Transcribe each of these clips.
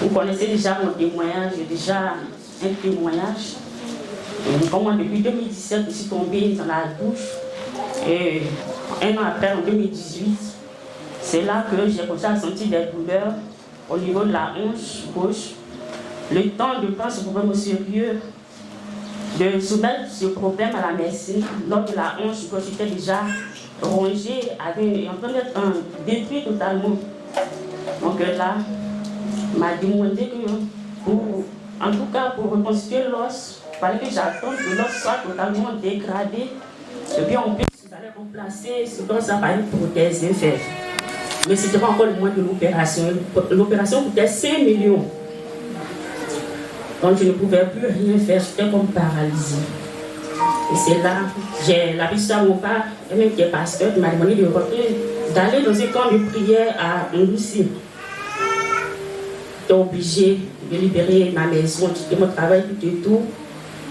Vous connaissez déjà mon témoignage, j'ai déjà un témoignage. Comment depuis 2017, je suis tombée dans la douche. Et un an après, en 2018, c'est là que j'ai commencé à sentir des douleurs au niveau de la hanche gauche. Le temps de prendre ce problème au sérieux, de soumettre ce problème à la médecine, lors de la hanche gauche était déjà rongée, en train d'être détruit totalement. Donc là, m'a demandé que, en tout cas, pour reconstituer l'os, il fallait que j'attende que l'os soit totalement dégradé. Et puis on puisse remplacer ce qu'on s'appelle une prothèse inférieure. Mais ce n'était pas encore le mois de l'opération. L'opération coûtait 5 millions. Donc je ne pouvais plus rien faire, j'étais comme paralysée. Et c'est là, j'ai la visite à mon père, et même qui est pasteur, qui m'a demandé d'aller dans un camp de prière à Ngoussi. J'étais obligée de libérer ma maison, quitter mon travail, tout et tout,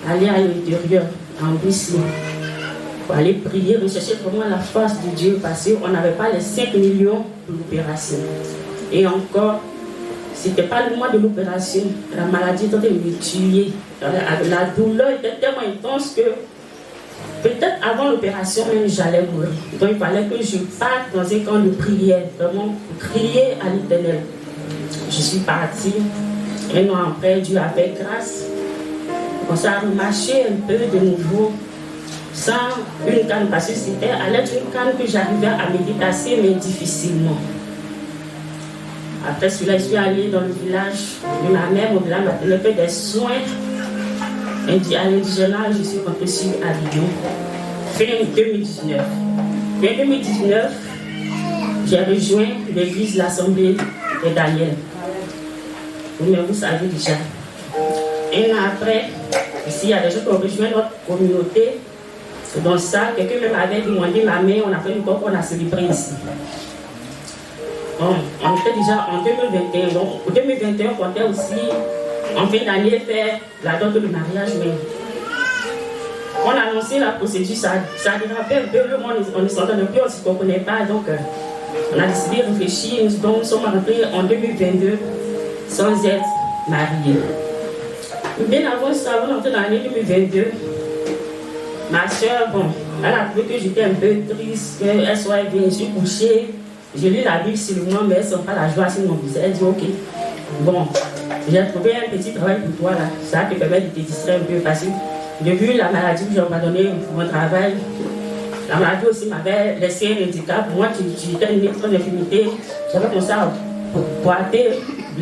aller à l'intérieur, à Ngoussi, pour aller prier, rechercher vraiment la face de Dieu, parce qu'on n'avait pas les 5 millions pour l'opération. Et encore, c'était pas le mois de l'opération, la maladie était en train de me tuer. La douleur était tellement intense que peut-être avant l'opération même j'allais mourir. Donc il fallait que je parte dans un camp de prière, vraiment prier à l'Éternel. Je suis partie, un an après, Dieu a fait grâce. J'ai commencé à remarcher un peu de nouveau, sans une canne, parce que c'était à l'aide d'une canne que j'arrivais à me déplacer, mais difficilement. Après cela, je suis allée dans le village de ma mère. Mon village m'a fait des soins à l'indigénat. Je suis rentrée sur Avignon. Fin 2019. Fin 2019, j'ai rejoint l'église de l'Assemblée de Daniel. Mais vous savez déjà. Un an après, ici, il y a des gens qui ont rejoint notre communauté. Dans ça, quelqu'un même avait demandé ma mère. On a fait une fois qu'on a célébré ici. On était déjà en 2021, donc en 2021 on comptait aussi en fin d'année faire la dot de mariage, mais on a annoncé la procédure, ça dérapait un peu, le monde on ne s'entendait plus, on ne se comprenait pas, donc on a décidé de réfléchir, nous sommes rentrés en 2022 sans être mariés. Bien avant ça, on est entré dans l'année 2022, ma soeur, elle a trouvé que j'étais un peu triste, qu'elle soit bien, je suis couchée. Je lis la Bible sur le moment, mais elle ne sent pas la joie sur mon visage. Elle dit ok, bon, j'ai trouvé un petit travail pour toi là. Ça te permet de te distraire un peu parce que depuis la maladie que j'ai abandonné mon travail, la maladie aussi m'avait laissé un handicap. Moi, j'étais une autre infirmité. J'avais commencé à boiter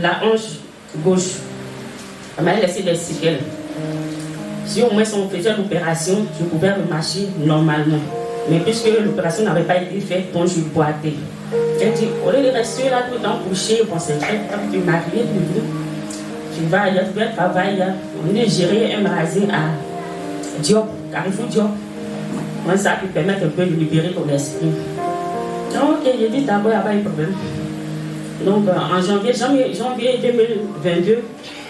la hanche gauche. Ça m'avait laissé des séquelles. Si au moins on faisait l'opération, je pouvais remarcher normalement. Mais puisque l'opération n'avait pas été faite, donc je boitais. Elle dit, au lieu de rester là tout le temps couché, bon c'est vrai, quand tu es marié, tu vas aller trouver un travail. On est géré un magasin à Diop, Carrefour Diop. Moi, ça peut permettre un peu de libérer ton esprit. Donc, ok, j'ai dit d'abord, il n'y a pas de problème. Donc, en janvier 2022,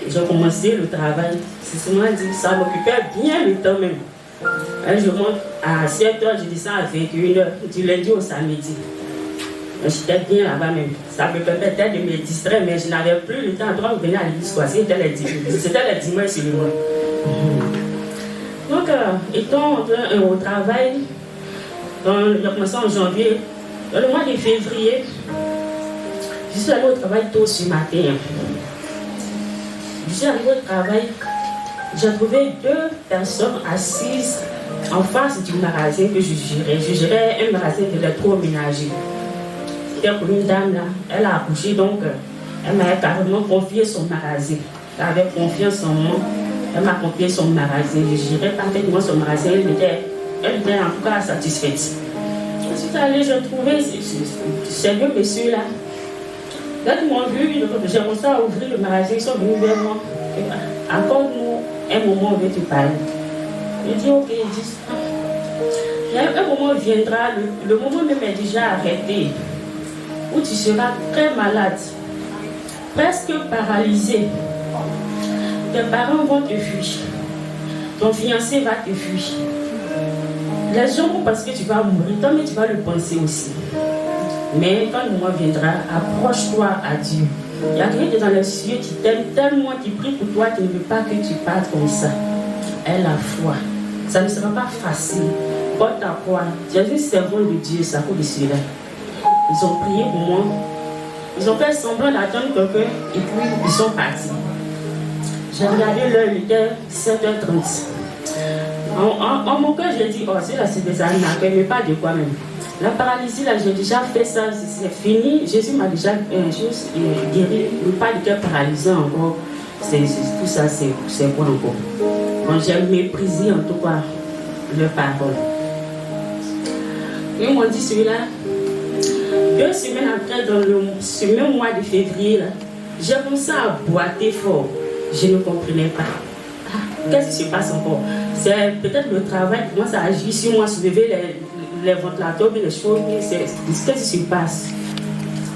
j'ai commencé le travail. C'est ce dit, ça m'occupait bien le temps même. Je monte à 7h, je descends à 21h, du lundi au samedi. J'étais bien là-bas même. Ça me permettait de me distraire, mais je n'avais plus le temps de venir à l'église. C'était les dimanches seulement. Donc, étant au travail, j'ai commencé en janvier. Dans le mois de février, je suis allée au travail tôt ce matin. Je suis arrivée au travail, j'ai trouvé 2 personnes assises en face du magasin que je gérais. Je gérais un magasin d'électroménager. C'était pour une dame là, elle a accouché, donc elle m'a carrément confié son magasin. Elle avait confiance en moi, elle m'a confié son magasin. Je gérais parfaitement son magasin, elle était en tout cas satisfaite. Je suis allée, j'ai trouvé ces 2 messieurs là. Quand ils m'ont vu, j'ai commencé à ouvrir le magasin, ils sont venus vers moi. Accorde-nous un moment, on veut te parler. Je dis ok, ils disent un moment viendra, le moment même est déjà arrêté, où tu seras très malade, presque paralysé. Tes parents vont te fuir, ton fiancé va te fuir. Les gens vont penser que tu vas mourir, toi mais tu vas le penser aussi. Mais quand le moment viendra, approche-toi à Dieu. Il y a quelqu'un qui est dans les cieux qui t'aime tellement, qui prie pour toi, qui ne veut pas que tu partes comme ça. Aie la foi. Ça ne sera pas facile. Porte ta foi. Tu es une servante de Dieu, ça coûte de cela. Ils ont prié pour moi. Ils ont fait semblant d'attendre quelqu'un et puis ils sont partis. J'ai regardé l'heure, il était 7h30. En mon cœur, j'ai dit, oh, c'est des arnaques, mais pas de quoi même. La paralysie, là, j'ai déjà fait ça, c'est fini. Jésus m'a déjà guéri. Le pas du cœur paralysé encore. Tout ça, c'est quoi encore? Bon, j'ai méprisé en tout cas leur parole. Ils m'ont dit celui-là. 2 semaines après, dans ce même mois de février, j'ai commencé à boiter fort. Je ne comprenais pas. Qu'est-ce qui se passe encore? C'est peut-être le travail qui commence à agir sur moi, soulever les ventilateurs, les choses. Qu'est-ce qui se passe?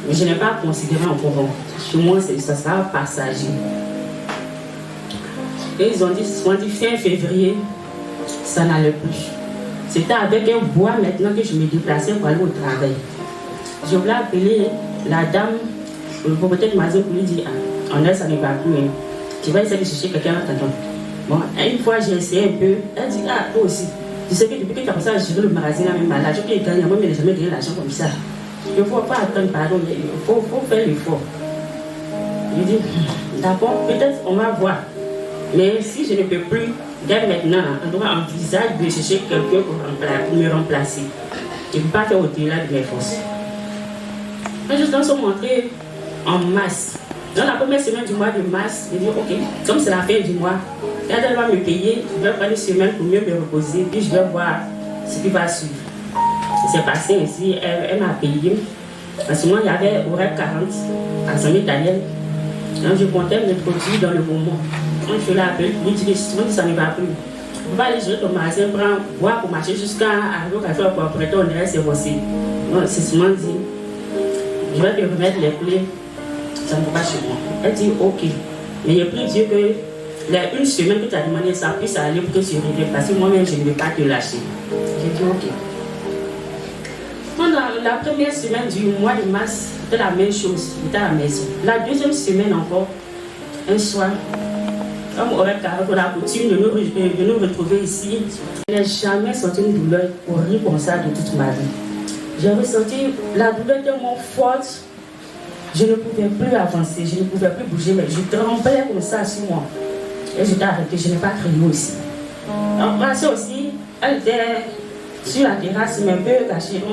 Mais je n'ai pas considéré encore. Chez moi, ça sera passager. Et ils ont dit fin février, ça n'allait plus. C'était avec un bois maintenant que je me déplaçais pour aller au travail. Je voulais appeler la dame, le propriétaire du magasin pour lui dire, en elle, ça ne va plus. Hein. Tu vas essayer de chercher quelqu'un à t'attendre. Bon, une fois j'ai essayé un peu, elle dit, toi aussi, tu sais que depuis que tu as commencé à gérer le magasin, là, même l'argent que tu gagnes, moi, je n'ai jamais gagné l'argent comme ça. Il ne faut pas attendre, pardon, il faut faire l'effort. Je dis, d'accord, peut-être on va voir. Mais si je ne peux plus, dès maintenant, on doit envisager de chercher quelqu'un pour me remplacer. Je ne peux pas faire au-delà de mes forces. Les gens sont montrés en masse. Dans la première semaine du mois de mars, je dis ok, comme c'est la fin du mois, elle va me payer, je vais prendre une semaine pour mieux me reposer, puis je vais voir ce qui va suivre. C'est passé ainsi, elle m'a payé. Parce que moi, il y avait horaire 40 à son italienne. Donc je comptais me produire dans le moment. Quand je l'ai appelé, lui dit ça ne va plus. On va aller jouer au magasin, prendre, boire pour marcher jusqu'à arriver au café pour prêter, on irait s'évocer. Donc c'est souvent dit, je vais te remettre les clés. Ça ne va pas chez moi. Elle dit ok. Mais je prie Dieu que une semaine que tu as demandé ça puisse aller pour que tu régles. Parce que moi-même je ne vais pas te lâcher. J'ai dit ok. Pendant la première semaine du mois de mars, c'était la même chose. J'étais à la maison. La deuxième semaine encore, un soir, comme on a coutume de nous retrouver ici, je n'ai jamais senti une douleur horrible comme ça de toute ma vie. J'ai ressenti la douleur tellement forte. Je ne pouvais plus avancer, je ne pouvais plus bouger, mais je tremblais comme ça sur moi. Et j'étais arrêtée, je n'ai pas crié aussi. Après ça aussi, elle était sur la terrasse, mais un peu cachée.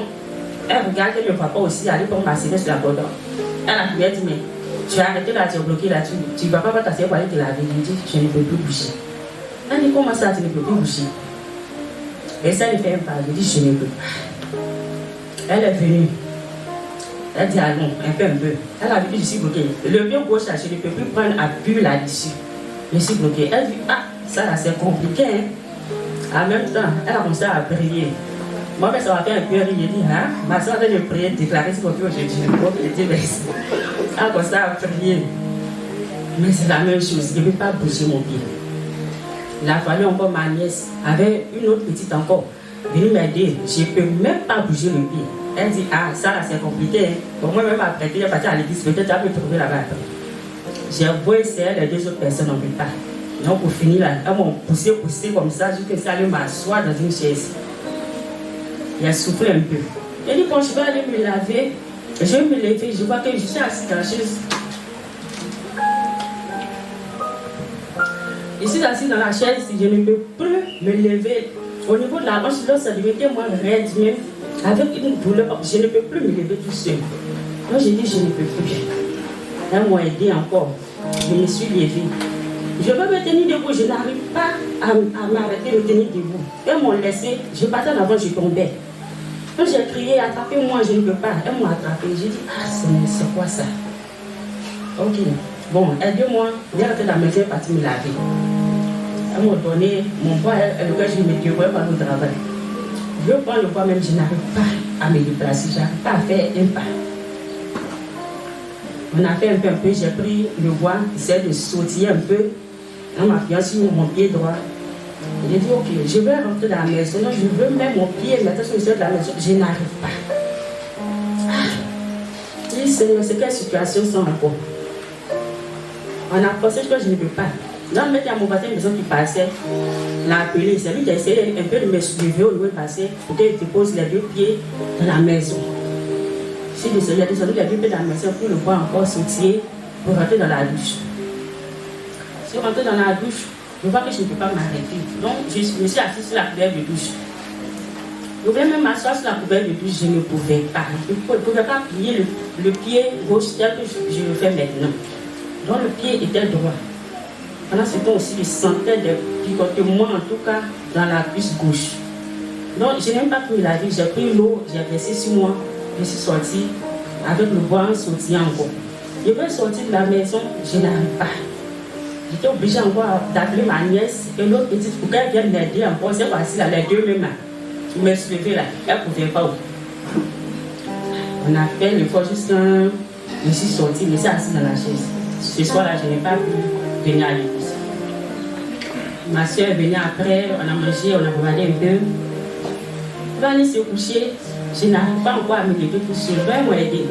Elle regardait le papa aussi, aller pour m'assurer sur la corde. Elle a dit, mais tu as arrêté là, tu es bloqué là, tu ne vas pas t'asseoir pour aller te laver. Je dis, je ne peux plus bouger. Elle dit, comment ça, tu ne peux plus bouger? Et ça, elle fait un pas, je dis, je ne peux pas. Elle est venue. Elle dit, allons, un peu. Elle a vu que je suis bloquée. Le pied gauche, là, je ne peux plus prendre appui là-dessus. Je suis bloquée. Elle dit, ça là, c'est compliqué. Hein? En même temps, elle a commencé à prier. Moi, ça m'a fait un peu rire. J'ai dit, ma soeur vient de prier, déclarer ce qu'on fait aujourd'hui. Je dis, merci. Elle a commencé à prier. Mais c'est la même chose. Je ne peux pas bouger mon pied. Il a fallu encore ma nièce, avec une autre petite encore, venir m'aider. Je ne peux même pas bouger le pied. Elle dit, ça là c'est compliqué. Hein. Pour moi, même après, elle est partie à l'église, peut-être elle peut trouver là-bas. J'ai beau essayer, les deux autres personnes n'en veulent pas. Donc, pour finir là, elles m'ont poussé comme ça, jusqu'à ça, aller m'asseoir dans une chaise. Il a soufflé un peu. Elle dit, quand je vais aller me laver, je vais me lever, je vois que je suis assise dans la chaise. Je suis assise dans la chaise, je ne peux plus me lever. Au niveau de la hanche, là, ça devenait moins raide même. Avec une douleur, je ne peux plus me lever tout seul. Moi, j'ai dit, je ne peux plus. Elles m'ont aidé encore. Je me suis levée. Je veux me tenir debout, je n'arrive pas à m'arrêter de tenir debout. Elles m'ont laissé, je partais en avant, je tombais. Quand j'ai crié, attrapez-moi, je ne peux pas. Elles m'ont attrapé. J'ai dit, c'est quoi ça? Ok. Bon, aidez-moi. J'ai rentré dans la maison, elle est partie me laver. Elles m'ont donné mon poids, lequel je me débrouille par le travail. Je prends le poids même, je n'arrive pas à me déplacer, je n'arrive pas à faire un pas. On a fait un peu, j'ai pris le bois, j'essaie de sautiller un peu en m'appuyant sur mon pied droit. J'ai dit, ok, je vais rentrer dans la maison, non, je veux mettre mon pied maintenant sur le sol de la maison, je n'arrive pas. Je dis, Seigneur, c'est quelle situation ça encore? On a pensé que je ne peux pas. Dans le mec à mon voisin, maison qui passait, l'a appelé. C'est lui qui a essayé un peu de me soulever au niveau du passé pour qu'il dépose les deux pieds dans la maison. Je suis descendu les deux pieds dans la maison pour le voir encore sortir pour rentrer dans la douche. Je suis rentré dans la douche, je vois que je ne peux pas m'arrêter. Donc, je me suis assise sur la couvercle de douche. Je voulais même m'asseoir sur la couvercle de douche, je ne pouvais pas. Je ne pouvais pas plier le pied gauche tel que je le fais maintenant. Donc, le pied était droit. Pendant ce temps aussi, je sentais des picotements, en tout cas, dans la cuisse gauche. Donc, je n'ai même pas pris la vie, j'ai pris l'eau, j'ai versé sur moi, je suis sortie avec le bois sorti encore. Je veux sortir de la maison, je n'arrive pas. J'étais obligée encore d'appeler ma nièce et l'autre petite pour qu'elle vienne m'aider encore. C'est facile, les deux mêmes. Je me suis levée là, elle ne pouvait pas. On a fait l'effort jusqu'à. Je suis sortie, je suis assise dans la chaise. Ce soir-là, je n'ai pas pu venir à l'église. Ma soeur est venue après, on a mangé, on a regardé un peu. On va aller se coucher. Je n'arrive pas encore à me lever tout seul. Je vais m'aider.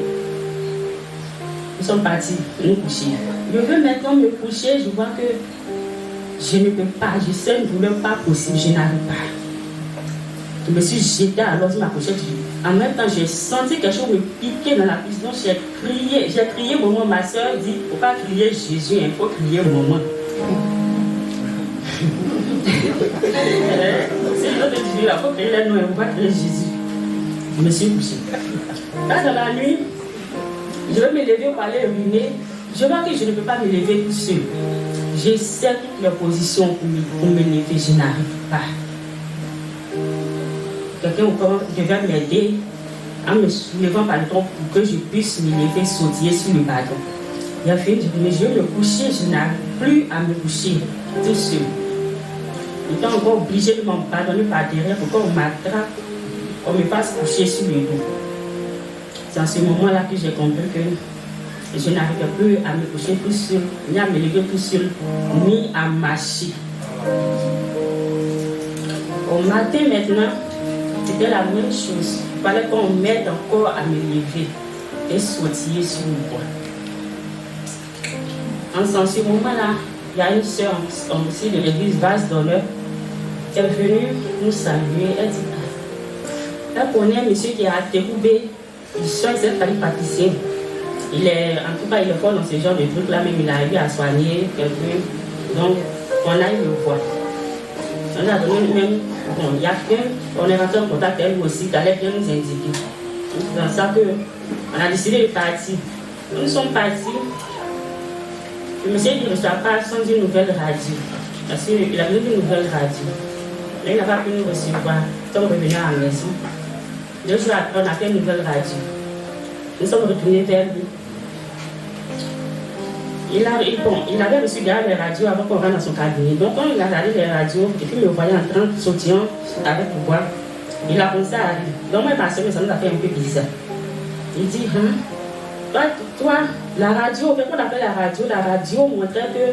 Nous sommes partis nous coucher. Je veux maintenant me coucher, je vois que je ne peux pas, je sens une douleur pas possible, je n'arrive pas. Je me suis jetée alors sur ma couchette. En même temps, j'ai senti quelque chose me piquer dans la cuisse. Donc j'ai crié maman. Ma soeur dit, il ne faut pas crier Jésus, il faut crier maman. C'est l'autre qui dit, il faut crier les noms, il ne faut pas crier Jésus. Je me suis couchée. Là, dans la nuit, je vais me lever pour aller uriner. Je vois que je ne peux pas me lever tout seul. J'essaie toutes les positions pour me lever, je n'arrive pas. Quelqu'un devait m'aider en me soulevant par le tronc pour que je puisse me lever, sautiller sur le bâton. Il a fait du bien, je vais me coucher, je n'arrive plus à me coucher tout seul. J'étais encore obligé de m'abandonner par derrière pour qu'on m'attrape, qu'on me fasse coucher sur le dos. C'est en ce moment-là que j'ai compris que je n'arrivais plus à me coucher tout seul, ni à me lever tout seul, ni à marcher. Au matin maintenant, c'était la même chose. Il fallait qu'on m'aide encore à me lever et sautiller sur le bois. En ce moment-là, il y a une soeur aussi de l'église Vase d'Honneur qui est venue nous saluer. Elle dit, elle connaît un monsieur qui est à Tekoubé, il soigne cette famille pâtissier. En tout cas, il est fort dans ce genre de trucs-là, même il a eu à soigner quelqu'un. Donc, on a eu le voir. On a donné même, bon, il y a quelqu'un, on est rentré en contact avec lui aussi, qui allait bien nous indiquer. C'est dans ça qu'on a décidé de partir. Nous sommes partis. Le monsieur ne reçoit pas sans une nouvelle radio. Parce qu'il a besoin d'une nouvelle radio. Là, il n'a pas pu nous recevoir. Nous sommes revenus à la maison. 2 jours après, on a fait une nouvelle radio. Nous sommes retournés vers lui. Il avait reçu derrière les radios avant qu'on rentre dans son cabinet. Donc, quand il a regardé les radios, et puis me voyait en train de sauter avec le bois, il a commencé à rire. Donc, moi, ma soeur, ça nous a fait un peu bizarre. Il dit, toi, la radio, quand on appelle la radio montrait que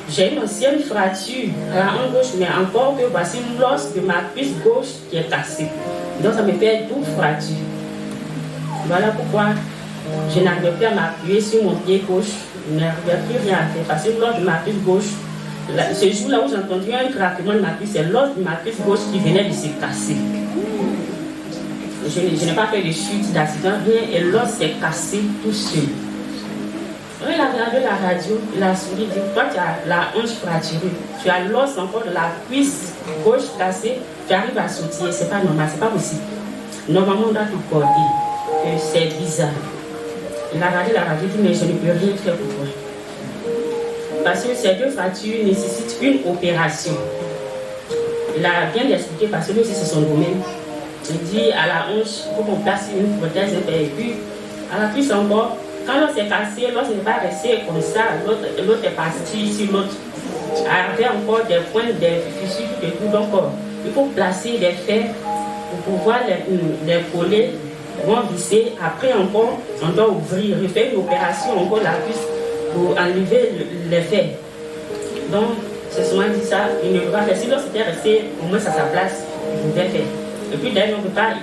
j'ai une ancienne fracture à la hanche gauche, mais encore que voici l'os de ma cuisse gauche qui est cassé. Donc, ça me fait 12 fractures. Voilà pourquoi je n'arrivais plus à m'appuyer sur mon pied gauche. Je n'arrivais plus rien à faire. Parce que l'os de ma cuisse gauche, ce jour-là où j'ai entendu un craquement de ma cuisse, c'est l'os de ma cuisse gauche qui venait de se casser. Je n'ai pas fait de chute, d'accident, rien, et l'os s'est cassé tout seul. Quand il a regardé la radio, il a souri, il dit, toi tu as la hanche fracturée, tu as l'os encore de la cuisse gauche cassée, tu arrives à sautiller, c'est pas normal, c'est pas possible. Normalement on doit te corder, c'est bizarre. Il a regardé la radio, il dit, mais je ne peux rien faire pour toi. Parce que ces 2 fractures nécessitent une opération. Il a bien expliqué parce que lui aussi c'est son domaine. Il dit à la hanche, il faut qu'on place une prothèse, et puis à la cuisse encore. Quand l'os est cassé, l'os n'est pas resté comme ça, l'autre est parti sur l'autre. Il y avait encore des points, des fissures et tout. Donc, il faut placer des fers pour pouvoir les coller, visser. Après encore, on doit ouvrir, refaire une opération encore la cuisse pour enlever les fers. Donc, c'est souvent dit ça, il ne peut pas faire. Si l'os était resté au moins à sa place, il pouvait faire. Et puis d'ailleurs, il ne peut pas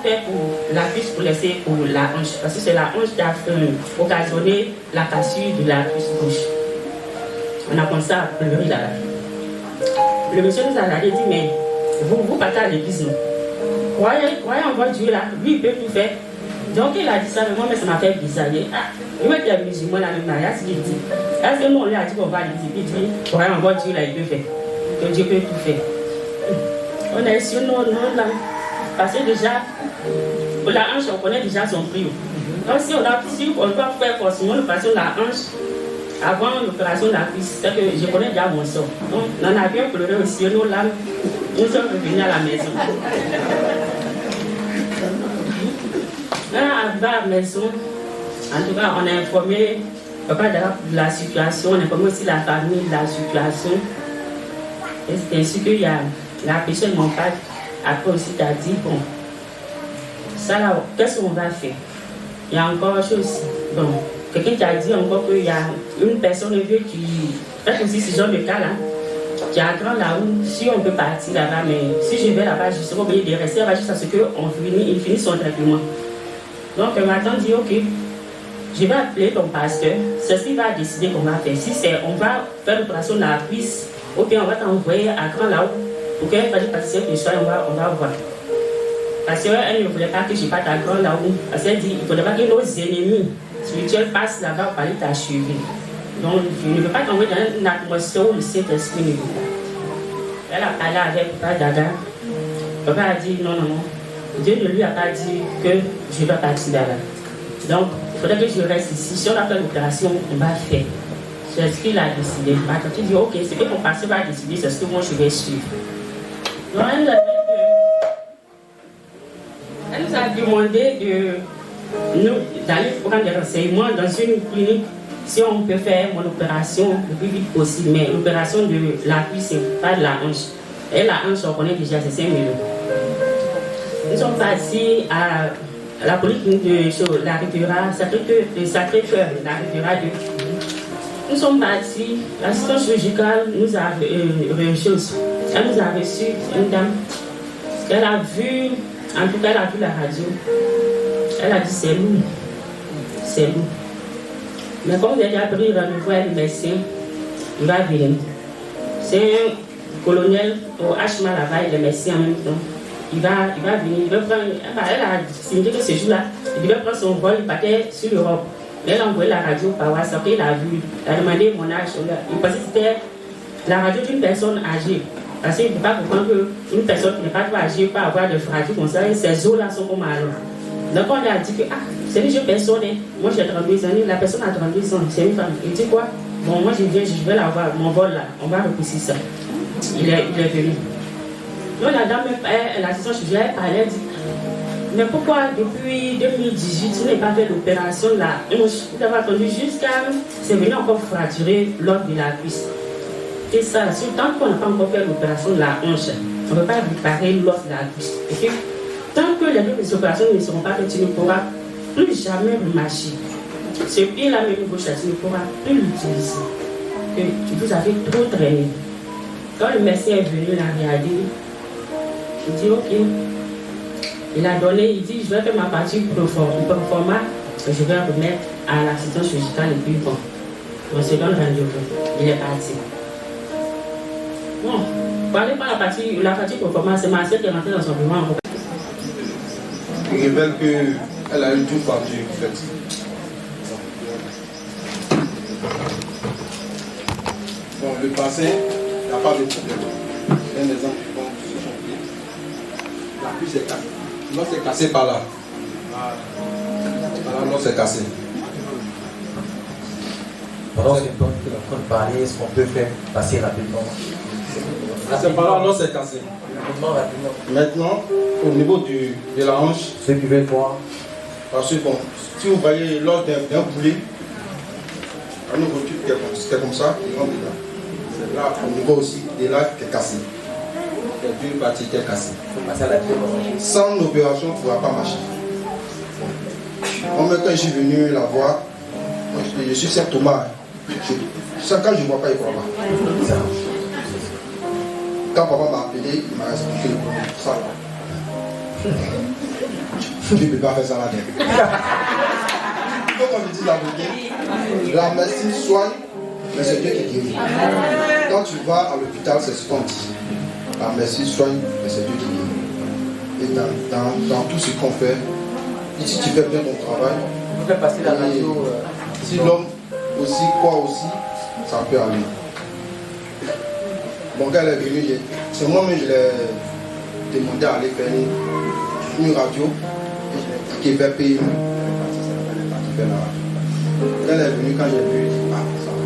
faire pour la cuisse pour laisser pour la hanche. Parce que c'est la hanche qui a occasionné la cassure de la cuisse gauche. On a commencé à pleurer là. Le monsieur nous a regardé et dit, mais vous partez à l'église, non? Croyez en votre Dieu là, lui il peut tout faire. Donc il a dit ça, mais moi ça m'a fait bizarre. Il m'a dit à musulman dans le mariage, il dit, est-ce que nous on lui a dit qu'on va à l'église? Il dit, croyez en votre Dieu là, il peut faire. Que Dieu peut tout faire. On est sur nos là. Parce que déjà, pour la hanche, on connaît déjà son prix. Donc si on doit faire forcément l'opération de la hanche, avant l'opération de la cuisse, c'est que je connais déjà mon sort. Donc on a bien pleuré aussi, nous là, nous sommes revenus à la maison. Arrivé à la maison, en tout cas, on a informé papa de la situation, on a informé aussi la famille de la situation. Et c'est ainsi qu'il y a la personne, mon père, après aussi, t'a dit, bon, ça là, qu'est-ce qu'on va faire? Il y a encore autre chose. Bon, quelqu'un t'a dit encore qu'il y a une personne vieux qui fait aussi ce genre de cas là, qui a grand là-haut, si on peut partir là-bas, mais si je vais là-bas, je serai obligé de rester là-bas jusqu'à ce qu'il finisse son traitement. Donc, ma tante dit, ok, je vais appeler ton pasteur, c'est ce qu'il va décider qu'on va faire. Si c'est, on va faire l'opération de la cuisse, ou bien on va t'envoyer à grand là-haut, pour qu'elle fasse participer que soit, on va voir. Parce qu'elle ne voulait pas que je parte à grand là-haut. Parce qu'elle dit, il ne faudrait pas que nos ennemis spirituels passent là-bas pour aller t'achever. Donc, je ne veux pas t'envoyer dans une atmosphère où le Saint-Esprit ne veut pas. Elle a parlé avec Papa Dada. Papa a dit, non. Dieu ne lui a pas dit que je vais partir là-bas. Donc, il faudrait que je reste ici. Si on a fait l'opération, on va faire. C'est ce qu'il a décidé. Ma tante dit, ok, c'est que mon pasteur va décider, c'est ce que moi je vais suivre. Donc, elle nous a demandé d'aller prendre des renseignements dans une clinique si on peut faire mon opération le plus vite possible. Mais l'opération de la cuisse, c'est pas de la hanche. Et la hanche, on connaît déjà, c'est 5 000 €. Nous sommes partis à la polyclinique de la Riviera, Sacré-Cœur, la Riviera 2. Nous sommes partis, l'assistante chirurgicale nous a elle nous a reçu une dame. Elle a vu, en tout cas, elle a vu la radio. Elle a dit c'est lourd. C'est lourd. Mais comme vous avez déjà pris rendez-vous avec le médecin, il va venir. C'est un colonel au HMA là-bas, il est médecin en même temps. Il va venir, il va prendre. Elle a signé que ce jour-là, il devait prendre son vol, il partait sur l'Europe. Elle a envoyé la radio par WhatsApp, il a vu, il a demandé mon âge. Il pensait que c'était la radio d'une personne âgée. Parce qu'il ne peut pas comprendre qu'une personne qui n'est pas trop âgée peut avoir des fractures comme ça, et ces os-là sont comme alors. Donc on lui a dit que c'est une jeune personne, moi j'ai 32 ans, la personne a 32 ans, c'est une femme. Il dit quoi? Bon, moi je vais la voir, mon vol là, on va repousser ça. Il est venu. Donc la dame, l'assistante chirurgicale, elle dit, mais pourquoi depuis 2018, tu n'as pas fait l'opération là? Vous avez attendu jusqu'à, c'est venu encore fracturer l'os de la cuisse. Et ça, tant qu'on n'a pas encore fait l'opération de la hanche, on ne peut pas réparer l'os de la cuisse. Okay? Tant que les opérations ne seront pas faites, tu ne pourras plus jamais marcher. Ce pied-là, même gauche, tu ne pourras plus l'utiliser. Tu vous avez trop traîné. Quand le médecin est venu la regarder, il dit ok. Il a donné, il dit je vais faire ma partie proforma que je vais remettre à l'assistance chirurgicale et puis bon. On se donne rendez-vous. Il est parti. Bon, pour aller par la partie proforma, c'est ma sœur qui est rentrée dans son bureau. Il révèle qu'elle a une toute partie faite. Bon, le passé, il n'y a pas de problème. Il y a des gens qui vont sur son pied. La cuisse est cassée. L'os est cassé par là. Voilà, l'os est cassé. Pendant ce temps que l'on peut parler, est-ce qu'on peut faire passer rapidement? C'est par là, l'os est cassé. Rapidement. Maintenant, au niveau de la hanche, Ceux qui veulent voir, parce que bon, si vous voyez l'os d'un poulet, un autre truc qui est comme ça, il rentre dedans. C'est là, au niveau aussi, de là qui est cassé. Il y a deux parties qui est cassée. il faut passer à la vidéo. Sans l'opération, on ne pourra pas marcher. Moi, quand je suis venu la voir, je suis Saint Thomas. Quand je ne vois pas, il ne croit pas. Quand papa m'a appelé, il m'a expliqué le problème. Ça, je ne peux pas faire ça là-dedans. Il faut qu'on me dise la vérité. La médecine soigne, mais c'est Dieu qui guérit. Quand tu vas à l'hôpital, c'est ce qu'on dit. La médecine soigne, mais c'est Dieu qui guérit. Et dans tout ce qu'on fait, si tu fais bien ton travail, Vous faites passer la radio. si l'homme aussi croit aussi, ça peut aller. Bon, quand elle est venue, c'est moi-même je l'ai demandé à aller faire une radio. Et je l'ai dit qu'elle va payer. Elle est partie faire la radio. Quand elle est venue, quand j'ai vu, elle dit ça va.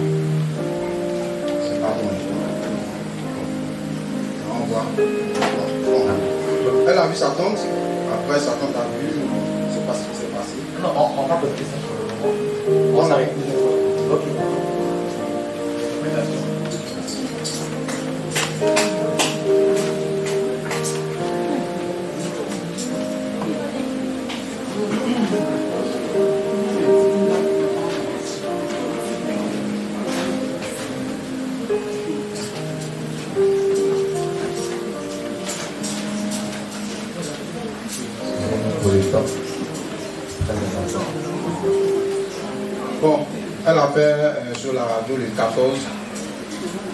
C'est pas bon. On voit. Bon. Elle a vu sa tante. Après, sa tante a vu. Je ne sais pas ce qui s'est passé. Non, on va poser ça sur le moment. On s'arrête. Ok. Bon, elle a fait sur la radio le 14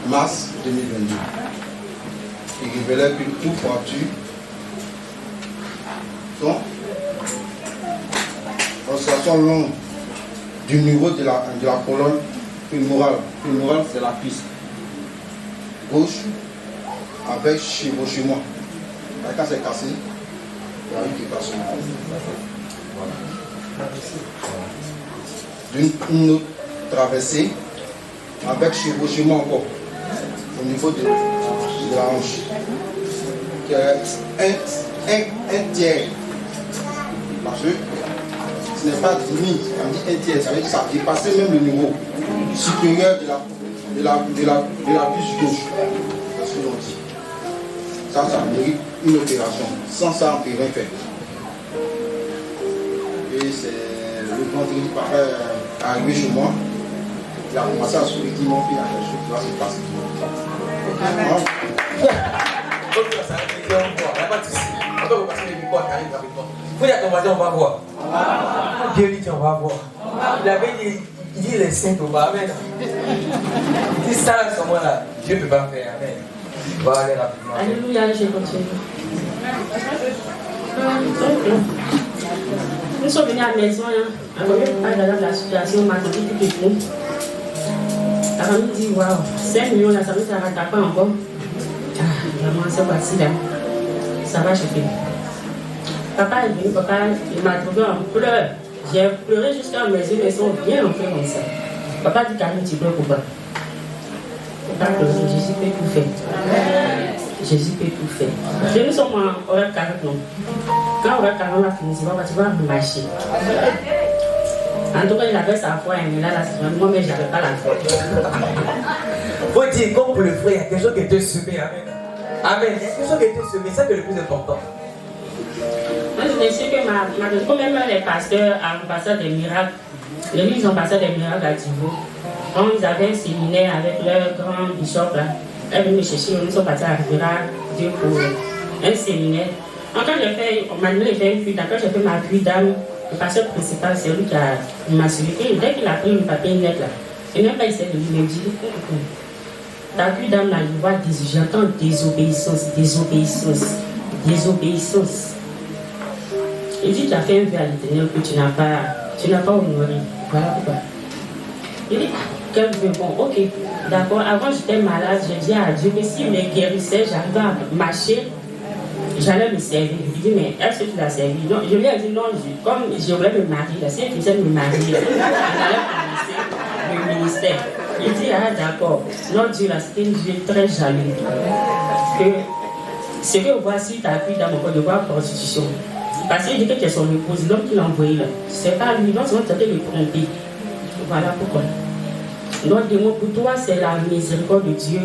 mars 2022. Il révélait qu'une toute fracture. Donc, constellation longue du niveau de la colonne fémorale. Fémorale, c'est la cuisse gauche avec chevauchement. Quand c'est cassé, il y a une qui passe. Voilà. D'une autre traversée avec chevauchement encore au niveau de la hanche. Un tiers. Parce que ce n'est pas demi, on dit un tiers, ça veut dire que ça dépasse même le niveau supérieur de la cuisse gauche. C'est ce que l'on dit. Ça mérite une opération. Sans ça, on ne peut rien faire. Et c'est le vendredi pareil arrivé chez moi. Il a commencé à sourire, il mon fils, il y a quelque chose qui va se passer. Ok, ça va être bien, on voit. Il n'y a pas de souci. On va passer les micros à Karim rapidement. Vous dites à ton voisin, on va voir. Dieu dit, on va voir. Il avait dit, il dit les saints au bas. Amen. Il dit ça à ce moment-là. Dieu ne peut pas faire. Amen. On va aller rapidement. Alléluia, je continue. Nous sommes venus à la maison, on va parler de la situation, ma tante tout est fou. La famille dit, waouh, 5 millions, là, ça ne s'arrête pas encore. Ah, vraiment, c'est facile, là. Ça va, je fais. Papa est venu, papa, il m'a trouvé en pleurs. J'ai pleuré jusqu'à mes yeux, mais ils sont bien en fait comme ça. Papa dit, Karim, tu pleures pourquoi? Papa pleure, Jésus peut tout faire. Jésus peut tout faire. Et nous sommes en horaire 40, non? Quand horaire 40 va finir, tu vas marcher. En tout cas, il avait sa foi, mais là, moi, mais je n'avais pas la foi. Faut dire, comme pour le frère, il y a quelque chose qui était semé. Amen. Amen. Il y a quelque chose qui était semé, c'est le plus important. Moi, je me suis que comme même les pasteurs, ambassadeurs des miracles, ils ont passé des miracles à Divo. Quand ils avaient un séminaire avec leur grand bishop, là, elle est venue me chercher, nous sommes partis à Rivera, Dieu pour un séminaire. Quand j'ai fait, maintenant j'ai fait une fuite, quand j'ai fait ma fuite d'âme, le pasteur principal, c'est lui qui m'a suivi. Dès qu'il a pris le papier net là, et même là, il s'est dit, il me dit, ta fuite d'âme là, j'entends désobéissance. Il dit, tu as fait un vœu à l'Éternel que tu n'as pas honoré. Voilà pourquoi. Il dit, quel vœu? Bon, ok, d'accord. Avant, j'étais malade, j'ai dit à Dieu que s'il me guérissait, j'arrivais à marcher, j'allais me servir. Je lui dis, mais est-ce que tu l'as servi? Non, je lui ai dit, non, comme je voulais me marier, là, si elle faisait me marier, j'allais commencer le ministère. Il dit, ah d'accord, notre Dieu là, c'était un Dieu très jaloux. Que ce que voici ta fille dans mon corps de voir prostitution. Parce qu'il dit que tu es son épouse, l'homme qui l'a envoyé là. C'est pas lui, non, c'est moi qui t'ai le tromper. Voilà pourquoi. Notre démon pour toi, c'est la miséricorde de Dieu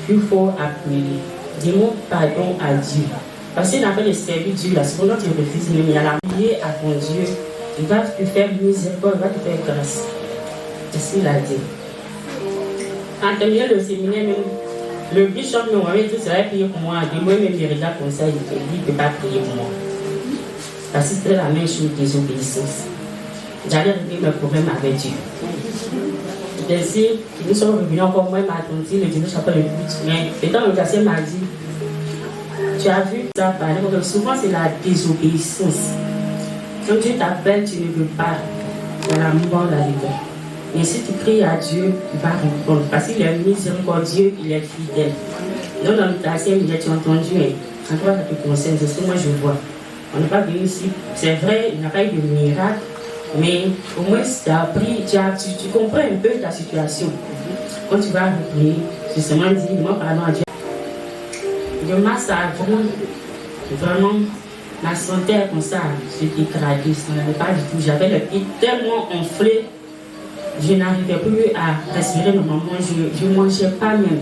qu'il faut appeler. Démon pardon à Dieu. Parce qu'il n'a pas de servir Dieu là, c'est pour tu refuses, mais il y a la prière à ton Dieu. Il va te faire miséricorde, il va te faire grâce. C'est ce qu'il a dit. En terminant le séminaire, même, le bishop m'avait dit, ça va prier pour moi. De moi-même, il regarde comme ça, il ne peut pas prier pour moi. Parce que c'était la même chose, désobéissance. J'allais régler mes problèmes avec Dieu. J'étais ici, nous sommes revenus encore, moi et ma tante, le dimanche après le but. Mais étant le quartier m'a dit, tu as vu ça parler, parce que souvent c'est la désobéissance. Quand Dieu t'appelle, tu ne veux pas. Il y a la mort là-dedans. Mais si tu cries à Dieu, il va répondre. Parce qu'il est miséricordieux, il est fidèle. Donc dans le quartier, tu as entendu, en toi, ça te concerne, c'est ce que moi je vois. On n'est pas venu ici. C'est vrai, il n'y a pas eu de miracle. Mais au moins, tu as appris, tu comprends un peu ta situation. Quand tu vas prier, justement, dis-moi pardon à Dieu. De mars à avril, vraiment, ma santé comme ça, j'étais dégradée, ça n'allait pas du tout. J'avais le pied tellement enflé, je n'arrivais plus à respirer normalement, je ne mangeais pas même.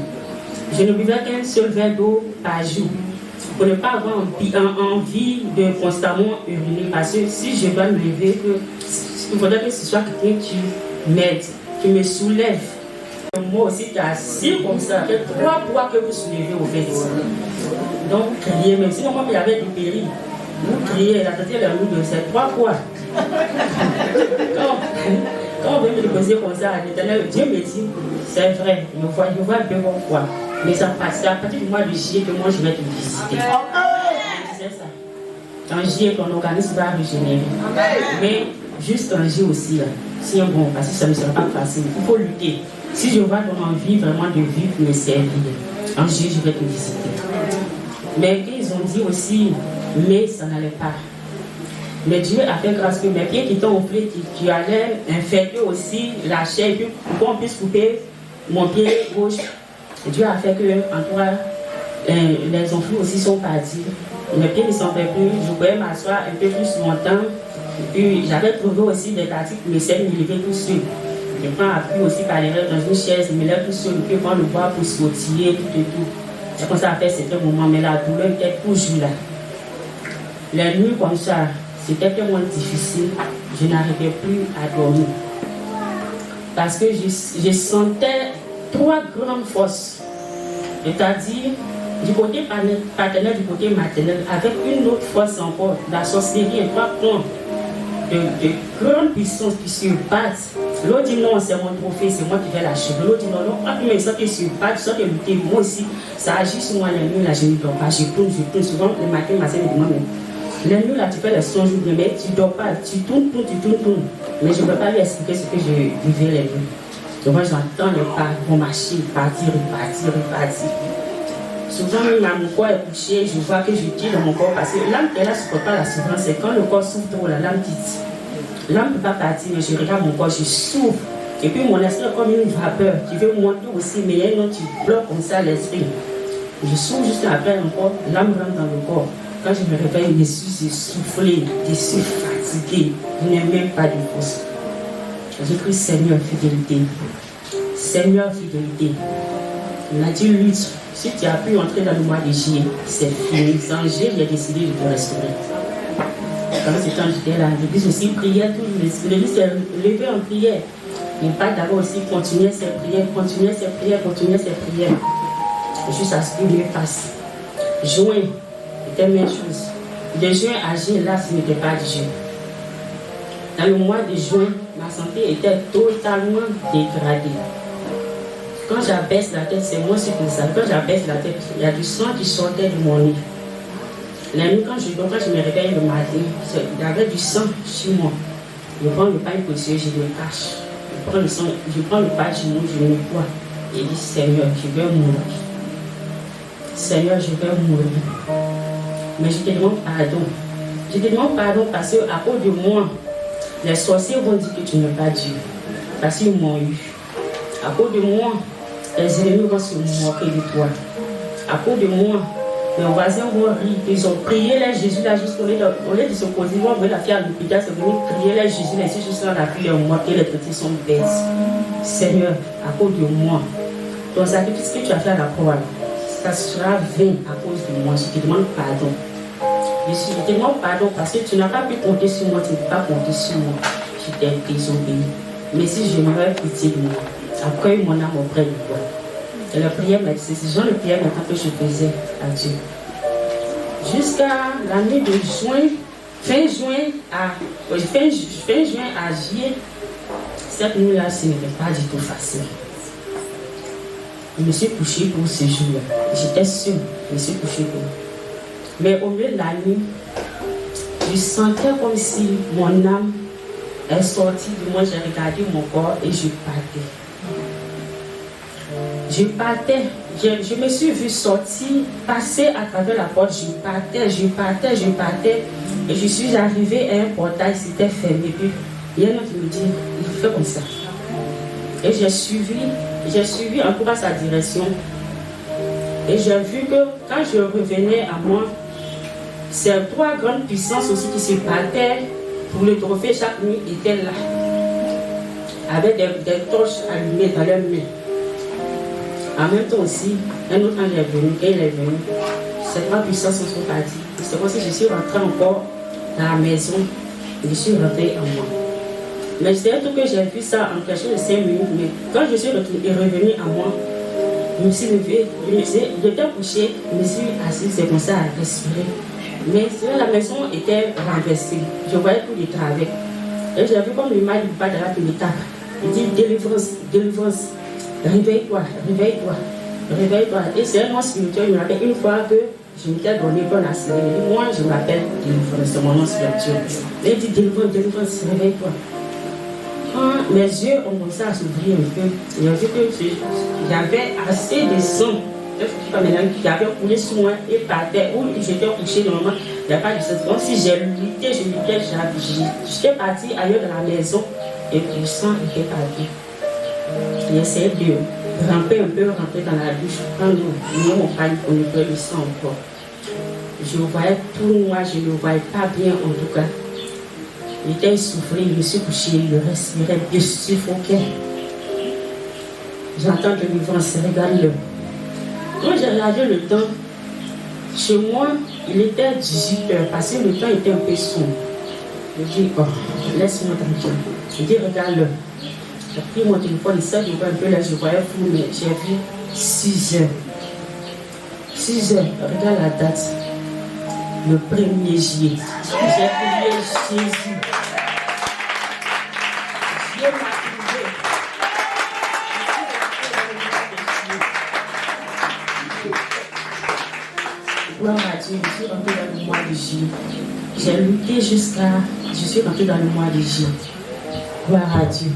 Je ne buvais qu'un seul verre d'eau par jour. Pour ne pas avoir envie de constamment uriner. Parce que si je dois me lever, il faudrait que ce soit quelqu'un qui m'aide, qui me soulève. Moi aussi, tu es assis comme ça, avec 3 poids que vous soulevez au fait. Donc, crier, même si moi, il y avait du péril. Vous criez, la tête est de ces 3 poids. Quand on veut me poser comme ça à l'Éternel, Dieu me dit, c'est vrai, je vois un peu pourquoi. Mais c'est à partir du mois de juillet que moi je vais te visiter. C'est ça. En juillet, ton organisme va régénérer. Mais juste en juillet aussi, si bon, parce que ça ne sera pas facile, il faut lutter. Si je vois ton envie vraiment de vivre, me servir, en juillet, je vais te visiter. Mais ils ont dit aussi, mais ça n'allait pas. Mais Dieu a fait grâce que mes pieds qui t'ont enflé, qui allaient infecter aussi la chair, et puis pour qu'on puisse couper mon pied gauche. Dieu a fait que, en toi, les enflures aussi sont partis. Mes pieds ne s'en fait plus, je pouvais m'asseoir un peu plus longtemps. Et puis j'avais trouvé aussi des parties qui me servent de me lever tout seul. Je prends appui aussi par les rêves dans une chaise, je me lève tout seul, et puis prends le bois pour sautiller, tout et tout. C'est comme ça à faire certains moments, mais la douleur était toujours là. Les nuits comme ça, c'était tellement difficile, je n'arrivais plus à dormir. Parce que je sentais 3 grandes forces. C'est-à-dire, du côté paternel, du côté maternel, avec une autre force encore, la sorcellerie et 3 points de grande puissance qui se battent. L'autre dit non, c'est mon trophée, c'est moi qui vais lâcher. L'autre dit non, pas que ça qui se battent, ça qui lutter. Moi aussi, ça agit sur moi les nuits, là, je ne dors pas, je tourne. Souvent, le matin, ma sœur me demande, les nuits, là, tu fais les songes, mais tu ne dors pas, tu tournes. Mais je ne peux pas lui expliquer ce que je vivais les nuits. Donc moi, j'entends les pas, vont marcher, partir. Souvent, mon corps est couché, je vois que je tire dans mon corps parce que l'âme qui est là ne supporte pas la souffrance. C'est quand le corps souffre trop, la l'âme quitte. L'âme ne peut pas partir, mais je regarde mon corps, je souffre. Et puis mon esprit est comme une vapeur qui veut monter aussi, mais il y a une autre qui bloque comme ça l'esprit. Je souffre juste après encore, l'âme rentre dans le corps. Quand je me réveille, je suis essoufflé, je suis fatigué, je n'ai même pas de force. Je prie Seigneur, fidélité. Seigneur, fidélité. Il m'a dit, lutte. Si tu as pu entrer dans le mois de juillet, c'est fini. Sans juillet, j'ai décidé de te restaurer. Quand j'étais là, l'église aussi priait, l'église s'est levée en prière. Mais pas d'abord aussi continuer ses prières. Juste à ce qu'il me passe. Juin, c'était la même chose. De juin à juillet, là, ce n'était pas de Dieu. Dans le mois de juin, ma santé était totalement dégradée. Quand j'abaisse la tête, c'est moi qui fais ça. Quand j'abaisse la tête, il y a du sang qui sortait de mon nez. La nuit, quand je me réveille le matin, il y avait du sang sur moi. Je prends le pain précieux, je le cache. Je prends le pain sur moi, je le bois. Et je dis, Seigneur, je vais mourir. Seigneur, je vais mourir. Mais je te demande pardon. Je te demande pardon parce qu'à cause de moi, les sorciers vont dire que tu n'es pas Dieu. Parce qu'ils m'ont eu. À cause de moi, les ennemis vont se moquer de toi. À cause de moi, les voisins vont rire. Ils ont prié les Jésus là juste au lieu de se poser. Ils vont envoyer la fille à l'hôpital, c'est venu crier les Jésus. Les Jésus là, la fille est moquée, les traités sont bêtes. Seigneur, à cause de moi, ton sacrifice que tu as fait à la croix, ça sera vain à cause de moi. Je te demande pardon. Je te demande pardon parce que tu n'as pas pu compter sur moi, tu ne peux pas compter sur moi. Je t'ai désobéi. Mais si je meurs, pitié de moi. Accueille mon âme auprès de toi. Et la prière, c'est ce genre de prière maintenant que je faisais à Dieu. Jusqu'à la nuit de juin, fin juin à juillet, Cette nuit-là, ce n'était pas du tout facile. Je me suis couchée pour ce jour-là. J'étais sûre, je me suis couchée pour. Mais au milieu de la nuit, je sentais comme si mon âme est sortie de moi. J'ai regardé mon corps et je partais. Je partais. Je me suis vue sortir, passer à travers la porte. Je partais. Et je suis arrivée à un portail, c'était fermé. Puis il y a un autre qui me dit, il fait comme ça. Et j'ai suivi en tout cas sa direction. Et j'ai vu que quand je revenais à moi, ces 3 grandes puissances aussi qui se battaient pour le trophée chaque nuit étaient là, avec des torches allumées dans leurs mains. En même temps aussi, un autre ange est venu, et il est venu. Ces 3 puissances sont parties. C'est comme si je suis rentrée encore dans la maison, je suis rentrée en moi. Mais c'est tout que j'ai vu ça en quelque chose de 5 minutes. Mais quand je suis revenue à moi, je me suis levée, j'étais couchée, je me suis assise, c'est comme ça à respirer. Mais la maison était renversée, je voyais tout de travers. Et j'ai vu comme le mal du pas de la qui me tape. Il dit délivrance, délivrance, réveille-toi, réveille-toi, réveille-toi. Et c'est un nom spirituel, il me rappelle une fois que je m'étais donné bonne assurée. Moi je m'appelle délivrance, c'est mon nom spirituel. Et il dit délivrance, délivrance, réveille-toi. Quand mes yeux ont commencé à s'ouvrir un peu, j'ai vu que j'avais assez de sang qui avait coulé sur moi et par terre où j'étais couché normalement, il n'y a pas de sang. Donc si j'ai lutté, j'étais partie ailleurs dans la maison et puis le sang était parti. J'ai essayé de ramper un peu, rentrer dans la douche, prendre mon panier pour nettoyer le sang encore. Je voyais tout noir, je ne voyais pas bien en tout cas. J'étais essoufflé, je me suis couché, je respirais, je suffoquais. J'entends que délivrance, regarde-le. Quand j'ai regardé le temps, chez moi, il était 18h, parce que le temps était un peu sombre. Je dis, oh, laisse-moi tranquille. Je dis, regarde-le. J'ai pris mon téléphone, il s'est un peu là, je voyais flou, mais j'ai vu 6h. 6h, regarde la date. Le 1er juillet. J'ai prié Jésus. Dieu m'a trouvé. Gloire à Dieu, je suis rentrée dans le mois de juillet. J'ai lutté je suis rentrée dans le mois de juillet. Gloire à Dieu.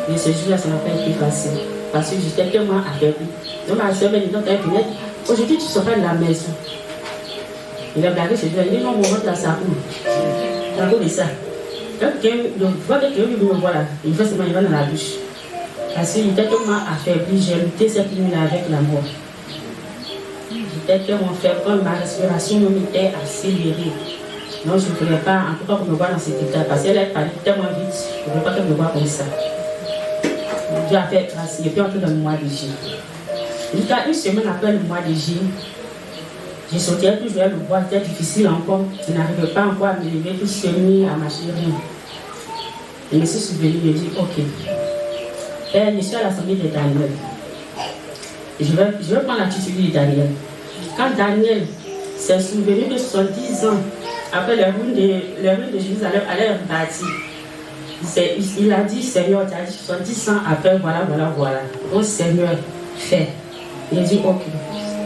Mais ce jour-là, ça n'a pas été facile. Parce que j'étais tellement affaiblie. Donc ma soeur m'a dit, donc elle venait, aujourd'hui tu seras de la maison. Il a regardé ce jour-là, il dit non, mon ventre là, ça roule. Ça roule et ça. Quand quelqu'un me voit là, il fait seulement, il va dans la douche. Parce qu'il était tellement affaibli, j'ai lutté cette nuit-là avec la mort. J'étais tellement faible, quand ma respiration même était accélérée. Non, je ne voulais pas, en tout cas, qu'on me voit dans cet état. Parce qu'elle est partie tellement vite, je ne voulais pas qu'elle me voie comme ça. Dieu a fait grâce, et puis on est dans le mois de juillet. Jusqu'à une semaine après le mois de juillet, je sortais toujours le bois, c'était difficile encore. Je n'arrivais pas encore à me lever, tout ce nuit à marcher. Je me suis souvenu, je me dis, ok, Père, je suis à l'assemblée de Daniel. Je vais prendre l'attitude de Daniel. Quand Daniel s'est souvenu de 70 ans, après les ruines de Jérusalem allaient rebâtir, il a dit, Seigneur, tu as dit 70 ans après, voilà. Donc, Seigneur, fais. Il a dit, ok.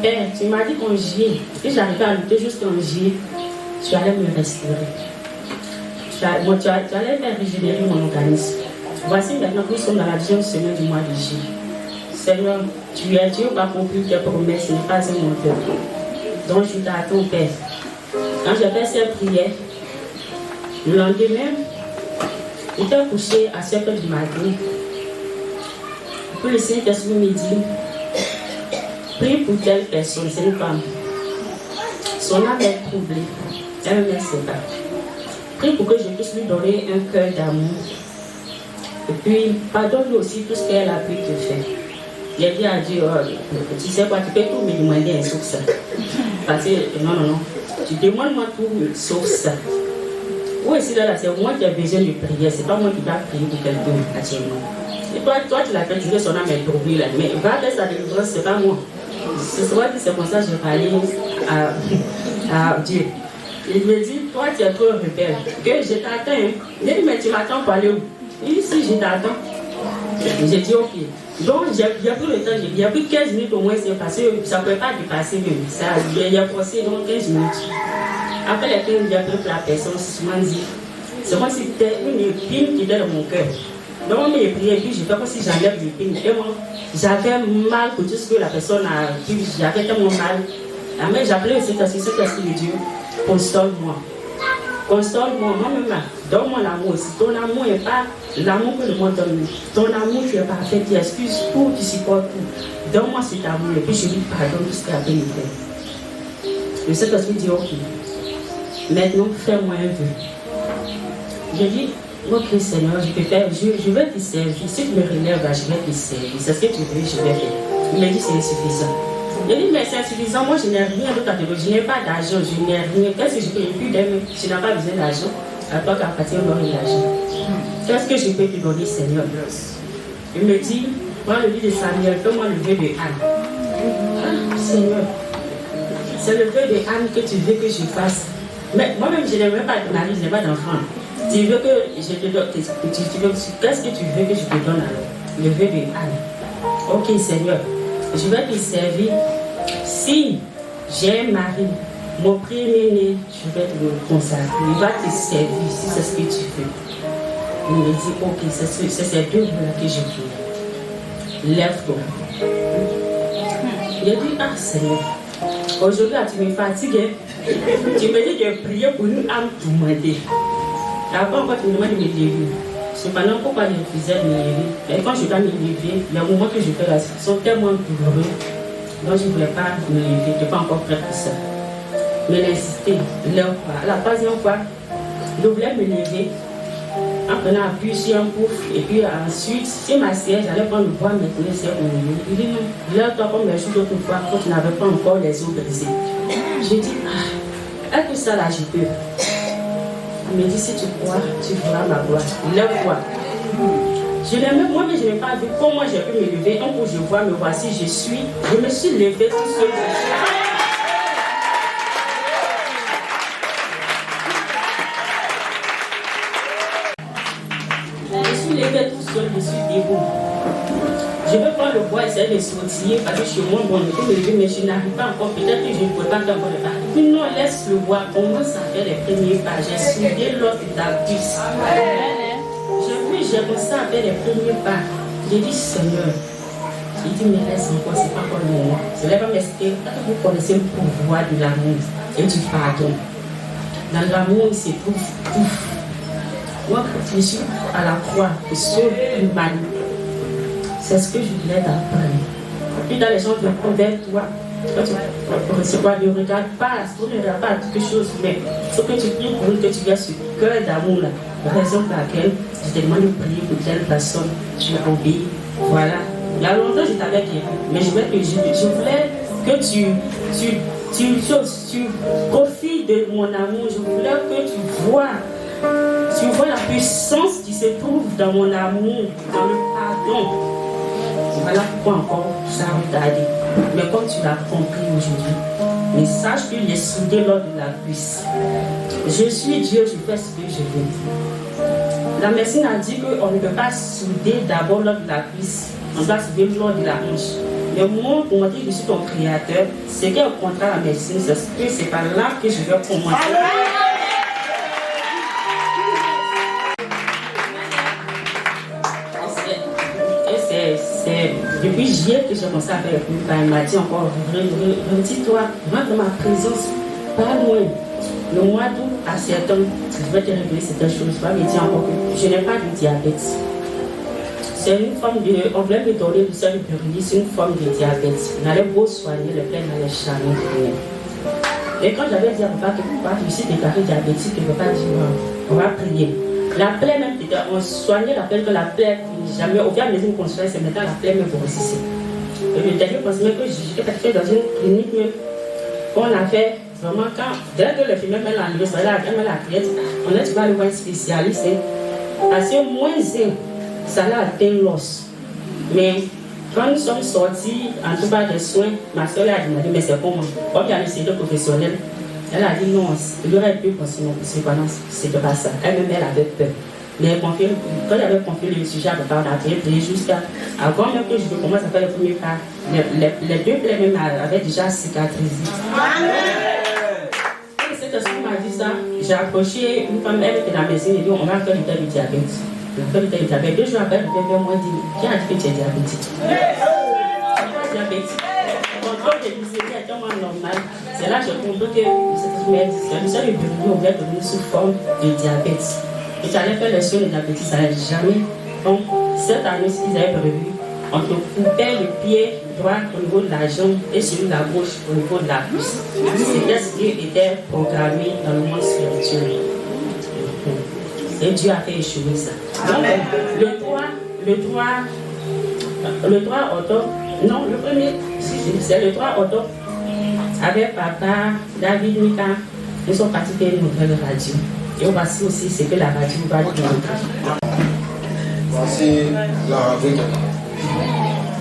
Père, tu m'as dit qu'en juillet, si j'arrivais à lutter jusqu'en juillet, tu allais me restaurer. Tu allais faire régénérer mon organisme. Voici maintenant que nous sommes dans la 10e semaine du mois de juillet. Seigneur, tu es Dieu qui a accompli tes promesses, ce n'est pas un menteur. Donc je t'attends, Père. Quand j'ai fait cette prière, le lendemain, j'étais couché à 7h du matin. Puis le Saint-Esprit me dit, prie pour telle personne, c'est une femme. Son âme est troublée, elle ne sait pas. Prie pour que je puisse lui donner un cœur d'amour. Et puis, pardonne-lui aussi tout ce qu'elle a pu te faire. J'ai dit à Dieu, oh, tu sais quoi, tu peux tout me demander sauf ça. Parce que, non, tu demandes-moi tout sauf ça. Ou ici, là, c'est moi qui ai besoin de prier, c'est pas moi qui dois prier pour quelqu'un actuellement. Et toi, tu l'as fait, tu veux son âme est troublée là, mais va faire sa délivrance, c'est pas moi. C'est vrai que c'est pour ça que j'ai parlé à Dieu. Il me dit, toi tu es trop rebelle, que je t'attends. Il dit, mais tu m'attends pour aller où? Il dit, si je t'attends. J'ai dit, ok. Donc, j'ai pris le temps, il a pris 15 minutes au moins, c'est passé, ça ne pouvait pas dépasser même. Il a forcé donc 15 minutes. Après les 15 minutes, j'ai pris la personne, m'a dit, c'est comme si c'était une épine qui était dans mon cœur. Donc, on m'a prié, et puis je fais comme si j'enlève l'épine. Et moi, j'avais mal pour tout ce que la personne a dit, j'avais tellement mal. Mais j'appelais aussi cet esprit de Dieu, console-moi. Console-moi, moi-même, donne-moi l'amour aussi. Ton amour n'est pas l'amour que le monde donne. Ton amour, tu es parfait, tu excuses tout, tu supportes tout. Donne-moi cet amour et puis je lui pardonne tout ce qu'il a fait me faire. Le Saint-Esprit dit, ok, maintenant fais-moi un vœu. J'ai dit, ok Seigneur, je vais te servir. Si tu me relèves, je vais te servir. C'est ce que tu veux, je vais faire. Il m'a dit, c'est insuffisant. J'ai dit, mais c'est insuffisant, moi je n'ai rien d'autre à te donner, je n'ai pas d'argent, je n'ai rien. Qu'est-ce que je peux plus d'aimer? Je n'ai pas besoin d'argent, à toi qu'à partir de l'argent. Qu'est-ce que je peux te donner, Seigneur? Il me dit, moi le livre de Samuel, fais-moi le vœu de Anne. Ah, Seigneur, c'est le vœu de Anne que tu veux que je fasse. Mais moi-même, je n'ai même pas de mari, je n'ai pas d'enfant. Tu veux que je te donne, qu'est-ce que tu veux que je te donne alors? Le vœu de Anne. Ok, Seigneur. Je vais te servir. Si j'ai un mari, mon premier-né, je vais te le consacrer. Il va te servir si c'est ce que tu veux. Il me dit, ok, c'est ces deux mots-là que je veux. Lève-toi. Il a dit, ah Seigneur, aujourd'hui tu me fatigues. Tu me dis de prier pour une âme tourmentée. Avant, quand tu me demandes de me lever, cependant, pourquoi je refusais de me lever? Et quand je dois me lever, les moments que je fais là sont tellement douloureux. Donc je ne voulais pas me lever, je n'étais pas encore prête pour ça. Mais l'insister, la troisième fois, je voulais me lever en prenant appui sur un pouf. Et puis ensuite, si ma siège, j'allais prendre le bois, me tenir sur mon lever. Il dit non, lève-toi comme les jours d'autres fois, quand tu n'avais pas encore les os brisés. J'ai dit, ah, est-ce que ça là, je peux? Il me dit, si tu crois, tu verras ma gloire. Lève-toi. Je l'ai même, moi, mais je n'ai pas vu comment j'ai pu me lever. Un coup, je vois, me voici, je me suis levée tout seul. Je suis levée tout seul, je suis debout. Je veux prendre le bois, essayer de sortir parce que je suis moins bonne pour me lever, mais je n'arrive pas encore. Peut-être que je ne peux pas encore le faire. Puis non, laisse le bois, commence à faire les premiers pas. J'ai soudé l'autre de ta cuisse. J'ai commencé à faire les premiers pas. J'ai dit, Seigneur, il dit, mais laisse encore, c'est pas encore le moment. Je ne vais pas m'expliquer. Vous connaissez le pouvoir de l'amour et du pardon. Dans l'amour, il se trouve tout. Moi, quand je suis à la croix, je sauve une balle. C'est ce que je voulais t'apprendre. Puis dans les gens qui vont vers toi, ne regarde pas, ne regarde pas quelque chose, mais il faut que tu pries pour que tu aies ce cœur d'amour là. La raison pour laquelle je te demande de prier pour telle personne, tu as obéi. Voilà. Il y a longtemps je t'avais guéri, mais je voulais que tu profites de mon amour. Je voulais que tu vois la puissance qui se trouve dans mon amour, dans le pardon. Voilà pourquoi encore ça a retardé. Mais comme tu l'as compris aujourd'hui, mais sache qu'il est soudé lors de la cuisse. Je suis Dieu, je fais ce que je veux. La médecine a dit qu'on ne peut pas souder d'abord lors de la cuisse, on doit souder lors de la hanche. Mais moi, pour moi dire que je suis ton créateur, c'est qu'au contraire la médecine, c'est par là que je vais commencer. Depuis hier que j'ai commencé à faire le plus bas, il m'a dit encore, redis-toi, rentre dans ma présence, pas loin. Le mois d'août, à septembre, je vais te révéler certaines choses. Je vais me dire encore que je n'ai pas de diabète. C'est une forme de, on voulait me donner du sel de péril, c'est une forme de diabète. On allait beau soigner, le plein n'allait jamais rien. Et quand j'avais dit à papa que papa, je suis déclaré diabétique, il ne veut pas dire, on va prier. La plaie même, on soignait la plaie, que la plaie, jamais, au fur et à mesure qu'on soigne, c'est maintenant la plaie me grossissait. Et le dernier conseil que j'étais fait dans une clinique, on a fait vraiment quand, dès que le film met l'enlevé, ça là, elle met la pièce, on a dit, tu vas aller voir un spécialiste, parce que moins ça l'a atteint l'os. Mais quand nous sommes sortis, en tout cas des soins, ma soeur a demandé, mais c'est comment? Comme il y a le séjour professionnel, elle a dit non, il aurait pu continuer, parce que c'était pas ça. Elle-même, elle avait peur. quand j'avais confié le sujet à papa, on a prié jusqu'à avant même que je commence à faire le premier pas, les deux plaies même avaient déjà cicatrisé. Et cette personne m'a dit ça, j'ai approché une femme, elle était dans la médecine, et dit on va faire du test de diabète. On va faire du test de diabète. 2 jours après, elle vient vers moi et dit qui a dit que tu es diabétique? Diabétique. Quand j'ai dit c'est tellement normal, c'est là que j'ai compris que c'est le seul bureau on vient devenir sous forme de diabète. Et tu allais faire les soins de diabète, ça n'allait jamais. Donc, cette année, ce qu'ils avaient prévu, on te coupait le pied droit au niveau de la jambe et celui de la gauche au niveau de la cuisse. C'était ce qui était programmé dans le monde spirituel. Et Dieu a fait échouer ça. Donc, le 3 octobre, non, le premier, c'est le 3 octobre, avec papa, David, Mika, ils sont partis faire une nouvelle radio. Et voici aussi ce que la radio va nous montrer. Voici la radio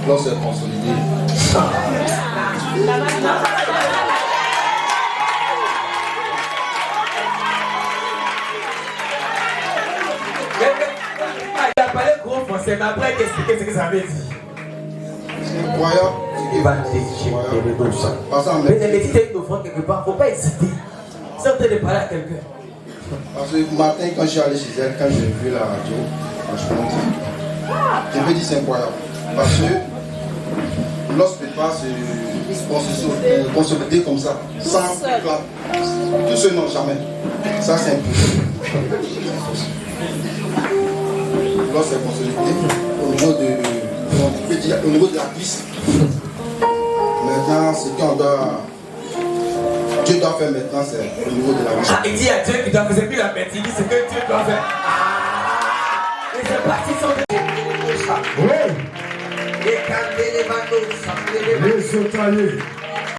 lorsqu'elle est consolidée. Il a parlé gros français, mais après il expliqué ce que ça veut dire. C'est incroyable. Il va te ça. Mais les métiers une offrande quelque part, il ne faut pas hésiter. C'est en train de parler à quelqu'un. Parce que le matin, quand je suis allé chez elle, quand j'ai vu la radio, franchement, je me dis c'est incroyable. Parce que lorsque tu passes consolidé comme ça, sans plat, tout ce non, jamais. Ça, c'est impossible. Lorsque consolidé, au niveau de la cuisse, maintenant, ce qu'on doit. Dieu doit faire maintenant, c'est au niveau de la bouche. Il dit à Dieu qu'il doit faire, c'est plus la bête, il dit ce que Dieu doit faire. Et c'est parti sur le... Oui. Les